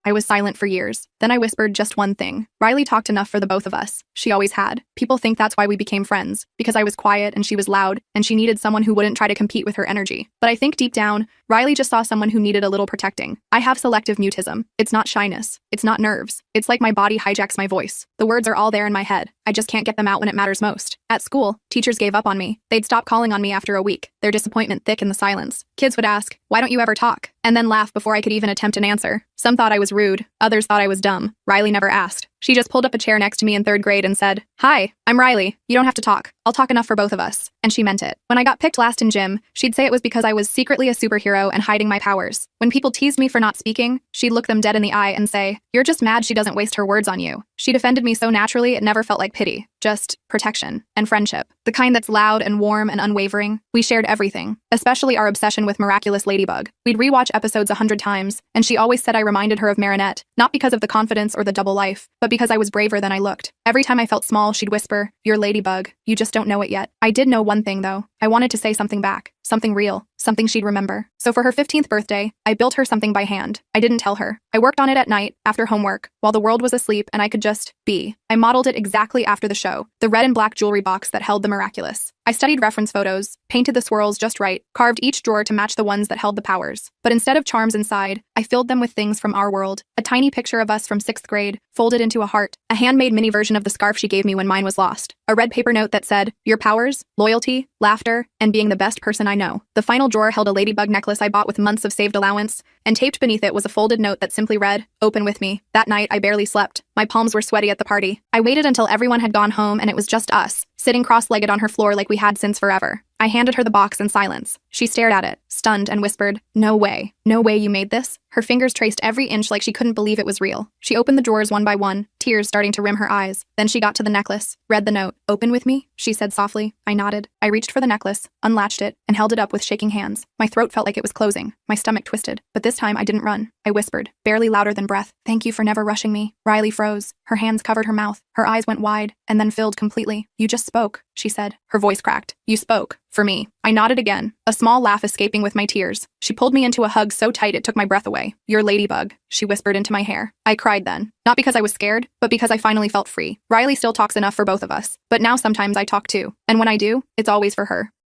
I was silent for years. Then I whispered just one thing. Riley talked enough for the both of us. She always had. People think that's why we became friends, because I was quiet and she was loud, and she needed someone who wouldn't try to compete with her energy. But I think deep down, Riley just saw someone who needed a little protecting. I have selective mutism. It's not shyness. It's not nerves. It's like my body hijacks my voice. The words are all there in my head. I just can't get them out when it matters most. At school, teachers gave up on me. They'd stop calling on me after a week, their disappointment thick in the silence. Kids would ask, "Why don't you ever talk?" and then laugh before I could even attempt an answer. Some thought I was rude. Others thought I was dumb. Riley never asked. She just pulled up a chair next to me in 3rd grade and said, "Hi, I'm Riley. You don't have to talk. I'll talk enough for both of us." And she meant it. When I got picked last in gym, she'd say it was because I was secretly a superhero and hiding my powers. When people teased me for not speaking, she'd look them dead in the eye and say, "You're just mad she doesn't waste her words on you." She defended me so naturally it never felt like pity, just protection and friendship. The kind that's loud and warm and unwavering. We shared everything, especially our obsession with Miraculous Ladybug. We'd rewatch episodes 100 times, and she always said I reminded her of Marinette, not because of the confidence or the double life, but because I was braver than I looked. Every time I felt small, she'd whisper, "You're Ladybug. You just don't know it yet." I did know one thing, though. I wanted to say something back. Something real. Something she'd remember. So for her 15th birthday, I built her something by hand. I didn't tell her. I worked on it at night, after homework, while the world was asleep and I could just be. I modeled it exactly after the show, the red and black jewelry box that held the Miraculous. I studied reference photos, painted the swirls just right, carved each drawer to match the ones that held the powers. But instead of charms inside, I filled them with things from our world. A tiny picture of us from 6th grade, folded into a heart. A handmade mini version of the scarf she gave me when mine was lost. A red paper note that said, "Your powers, loyalty, laughter, and being the best person I know." The final drawer held a ladybug necklace I bought with months of saved allowance, and taped beneath it was a folded note that simply read, "Open with me." That night, I barely slept. My palms were sweaty at the party. I waited until everyone had gone home and it was just us, sitting cross-legged on her floor like we had since forever. I handed her the box in silence. She stared at it, stunned, and whispered, "No way. No way you made this?" Her fingers traced every inch like she couldn't believe it was real. She opened the drawers one by one, tears starting to rim her eyes. Then she got to the necklace, read the note. "Open with me?" she said softly. I nodded. I reached for the necklace, unlatched it, and held it up with shaking hands. My throat felt like it was closing. My stomach twisted. But this time I didn't run. I whispered, barely louder than breath, "Thank you for never rushing me." Riley froze. Her hands covered her mouth. Her eyes went wide, and then filled completely. "You just spoke," she said. Her voice cracked. "You spoke. For me." I nodded again, a small laugh escaping with my tears. She pulled me into a hug so tight it took my breath away. "You're Ladybug," she whispered into my hair. I cried then. Not because I was scared, but because I finally felt free. Riley still talks enough for both of us. But now sometimes I talk too. And when I do, it's always for her.